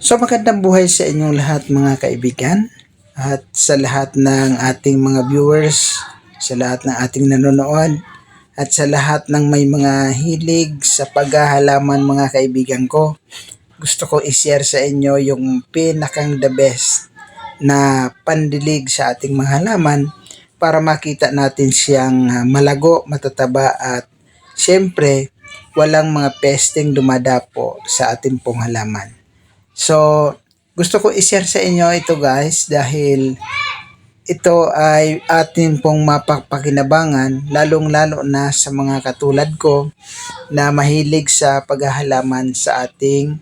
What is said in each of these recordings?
So magandang buhay sa inyong lahat mga kaibigan at sa lahat ng ating mga viewers, sa lahat ng ating nanonood at sa lahat ng may mga hilig sa paghahalaman mga kaibigan ko. Gusto ko i-share sa inyo yung pinakang the best na pandilig sa ating mga halaman para makita natin siyang malago, matataba at siyempre walang mga pesteng dumadapo sa ating pong halaman. So, gusto ko i-share sa inyo ito guys dahil ito ay atin pong mapapakinabangan lalong-lalo na sa mga katulad ko na mahilig sa paghahalaman sa ating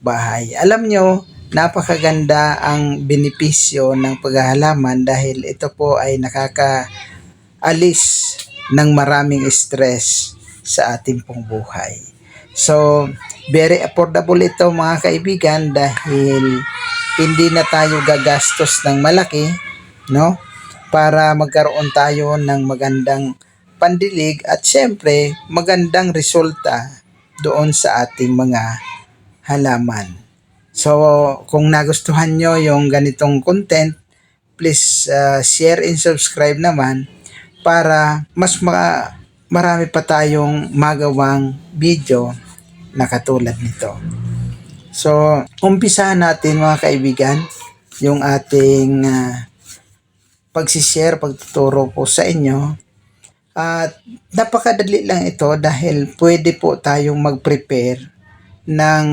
bahay. Alam nyo, napakaganda ang benepisyo ng paghahalaman dahil ito po ay nakakaalis ng maraming stress sa ating pong buhay. So, very affordable ito mga kaibigan dahil hindi na tayo gagastos ng malaki, no? Para magkaroon tayo ng magandang pandilig at syempre magandang resulta doon sa ating mga halaman. So, kung nagustuhan nyo yung ganitong content, please share and subscribe naman para mas marami pa tayong magawang video na katulad nito. So, umpisahan natin mga kaibigan yung ating pagtuturo po sa inyo. At napakadali lang ito dahil pwede po tayong mag-prepare ng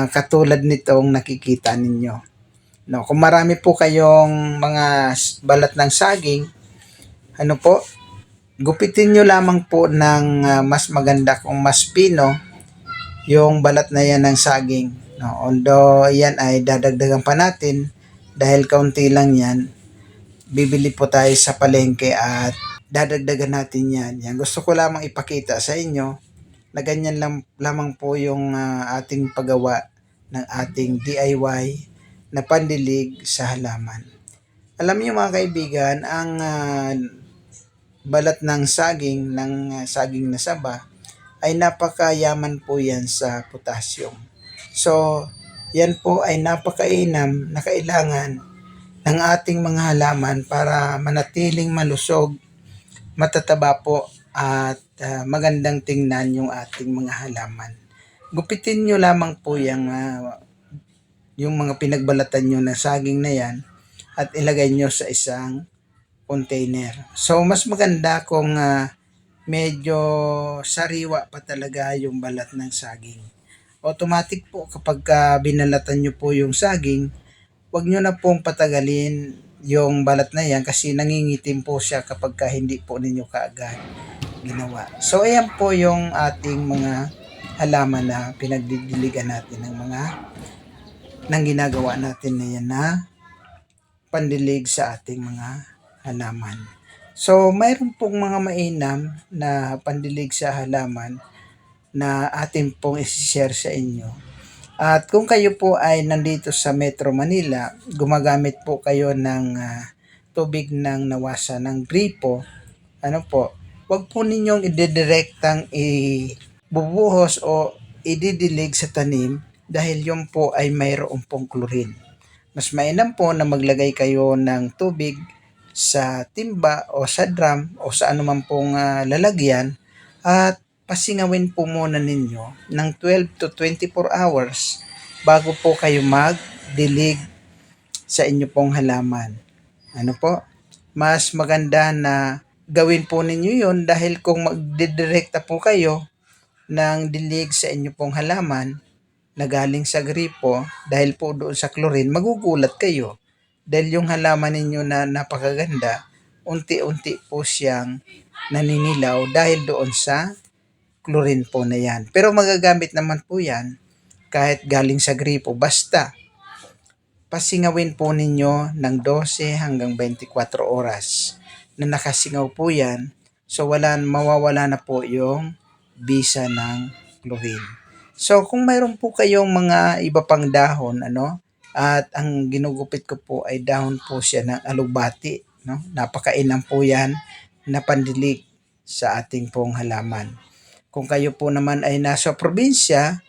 katulad nitong nakikita ninyo. No, kung marami po kayong mga balat ng saging, gupitin nyo lamang po ng mas maganda kung mas pino yung balat na yan ng saging. No, although yan ay dadagdagan pa natin dahil kaunti lang yan, bibili po tayo sa palengke at dadagdagan natin yan. Yan gusto ko lamang ipakita sa inyo na ganyan lamang po yung ating paggawa ng ating DIY na pandilig sa halaman. Alam niyo mga kaibigan, ang balat ng saging na saba ay napakayaman po yan sa potassium. So, yan po ay napakainam na kailangan ng ating mga halaman para manatiling malusog, matataba po at magandang tingnan yung ating mga halaman. Gupitin nyo lamang po yung mga pinagbalatan nyo na saging na yan at ilagay nyo sa isang container. So, mas maganda kung medyo sariwa pa talaga yung balat ng saging. Automatic po kapag binalatan nyo po yung saging, wag nyo na pong patagalin yung balat na yan kasi nangingitim po siya kapag hindi po ninyo kaagad ginawa. So, ayan po yung ating mga halaman na pinagdidiligan natin ng ginagawa natin na yan na pandilig sa ating mga halaman. So, mayroon pong mga mainam na pandilig sa halaman na atin pong isi-share sa inyo. At kung kayo po ay nandito sa Metro Manila, gumagamit po kayo ng tubig ng nawasa ng gripo, wag po ninyong idedirektang ibubuhos o ididilig sa tanim dahil yun po ay mayroon pong chlorine. Mas mainam po na maglagay kayo ng tubig sa timba o sa drum o sa anuman pong lalagyan at pasingawin po muna ninyo ng 12 to 24 hours bago po kayo magdilig sa inyo pong halaman. Mas maganda na gawin po ninyo yun dahil kung magdidirekta po kayo ng dilig sa inyo pong halaman na galing sa gripo dahil po doon sa chlorine, magugulat kayo. Dahil yung halaman ninyo na napakaganda, unti-unti po siyang naninilaw dahil doon sa chlorine po na yan. Pero magagamit naman po yan kahit galing sa gripo. Basta pasingawin po ninyo ng 12 hanggang 24 oras na nakasingaw po yan. So mawawala na po yung bisa ng chlorine. So kung mayroon po kayong mga iba pang dahon, at ang ginugupit ko po ay dahon po siya ng alugbati. Napakainam po yan na pandilig sa ating pong halaman. Kung kayo po naman ay nasa probinsya,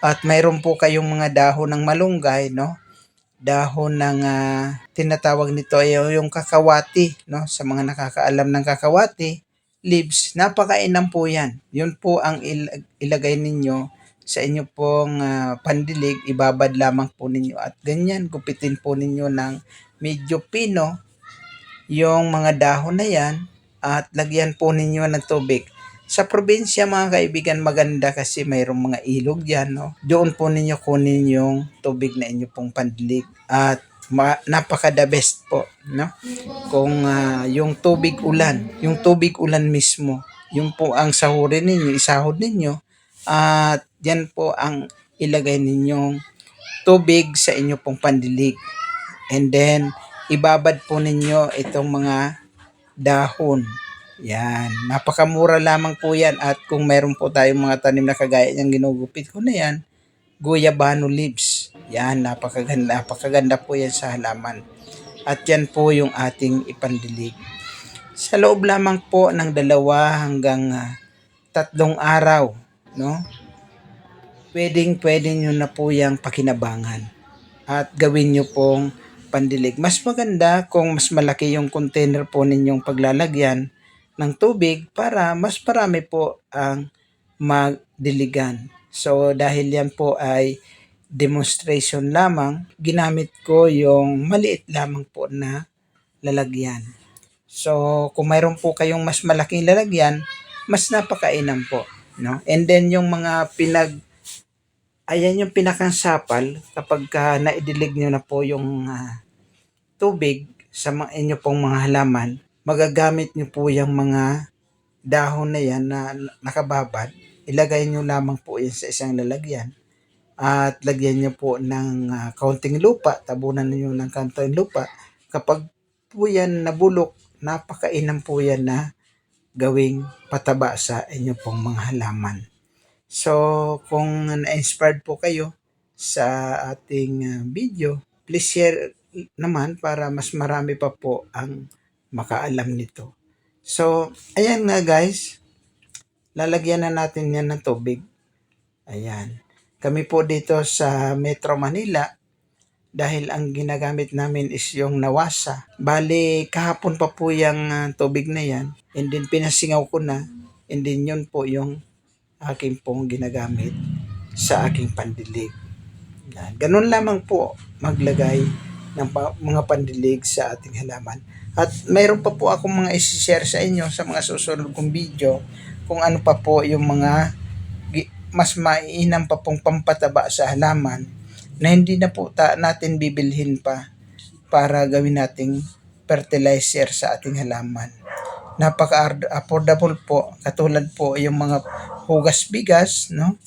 At mayroon po kayong mga dahon ng malunggay, no? Dahon ng tinatawag nito ay yung kakawati, no? Sa mga nakakaalam ng kakawati, leaves, napakainam po yan. Yun po ang ilagay ninyo sa inyo pong pandilig, ibabad lamang po ninyo at ganyan, gupitin po ninyo ng medyo pino yung mga dahon na yan at lagyan po ninyo ng tubig. Sa probinsya mga kaibigan, maganda kasi mayroong mga ilog yan, no? Doon po ninyo kunin yung tubig na inyo pong pandilig at napaka the best po, no? Kung yung tubig ulan mismo, yung po ang sahurin ninyo, isahod ninyo at yan po ang ilagay ninyong tubig sa inyo pong pandilig. And then, ibabad po ninyo itong mga dahon. Yan. Napakamura lamang po yan. At kung meron po tayong mga tanim na kagaya niyang ginugupit ko na yan, guyabano leaves. Yan. Napakaganda po yan sa halaman. At yan po yung ating ipandilig. Sa loob lamang po ng 2 hanggang 3 araw, no? Pwede nyo na po yung pakinabangan. At gawin nyo pong pandilig. Mas maganda kung mas malaki yung container po ninyong paglalagyan ng tubig para mas marami po ang magdiligan. So dahil yan po ay demonstration lamang, ginamit ko yung maliit lamang po na lalagyan. So kung mayroon po kayong mas malaking lalagyan, mas napakainam po, no? And then yung mga ayan yung pinakang sapal kapag naidilig nyo na po yung tubig sa inyo pong mga halaman, magagamit nyo po yung mga dahon na yan na nakababad, ilagay nyo lamang po yan sa isang lalagyan at lagyan nyo po ng kaunting lupa, tabunan nyo ng kaunting lupa. Kapag po yan nabulok, napakainam po yan na gawing pataba sa inyo pong mga halaman. So, kung na-inspired po kayo sa ating video, please share naman para mas marami pa po ang makaalam nito. So, ayan nga guys, lalagyan na natin yan ng tubig. Ayan. Kami po dito sa Metro Manila, dahil ang ginagamit namin is yung Nawasa. Bali, kahapon pa po yung tubig na yan, and then pinasingaw ko na, and then yun po yung aking pong ginagamit sa aking pandilig. Yan. Ganun lamang po maglagay ng mga pandilig sa ating halaman. At mayroon pa po akong mga isi-share sa inyo sa mga susunod kong video kung ano pa po yung mga mas mainam pa pong pampataba sa halaman na hindi na po natin bibilhin pa para gawin nating fertilizer sa ating halaman. Napaka-affordable po, katulad po yung mga hugas bigas, no?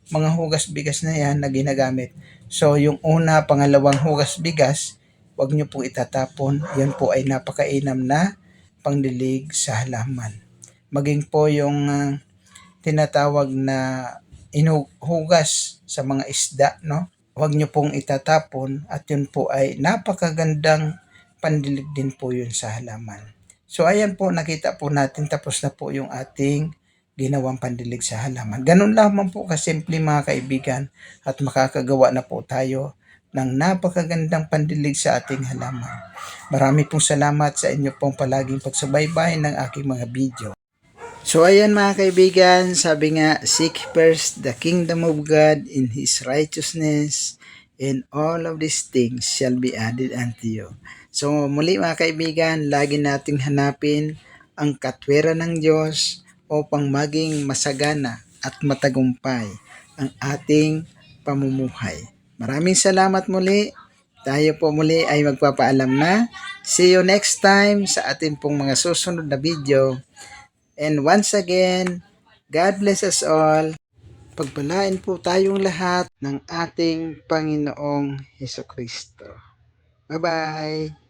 Mga hugas bigas na yan na ginagamit. So, yung una, pangalawang hugas bigas, wag nyo pong itatapon. Yan po ay napakainam na pangdilig sa halaman. Maging po yung tinatawag na hugas sa mga isda, no? Wag nyo pong itatapon at yun po ay napakagandang pandilig din po yun sa halaman. So ayan po, nakita po natin, tapos na po yung ating ginawang pandilig sa halaman. Ganun lamang po kasimple mga kaibigan at makakagawa na po tayo ng napakagandang pandilig sa ating halaman. Marami pong salamat sa inyo pong palaging pagsubaybay ng aking mga video. So ayan mga kaibigan, sabi nga, seek first the kingdom of God in His righteousness, and all of these things shall be added unto you. So muli mga kaibigan, lagi nating hanapin ang katwiran ng Diyos upang maging masagana at matagumpay ang ating pamumuhay. Maraming salamat muli. Tayo po muli ay magpapaalam na. See you next time sa ating pong mga susunod na video. And once again, God bless us all. Pagpalain po tayong lahat ng ating Panginoong Hesukristo. Bye-bye!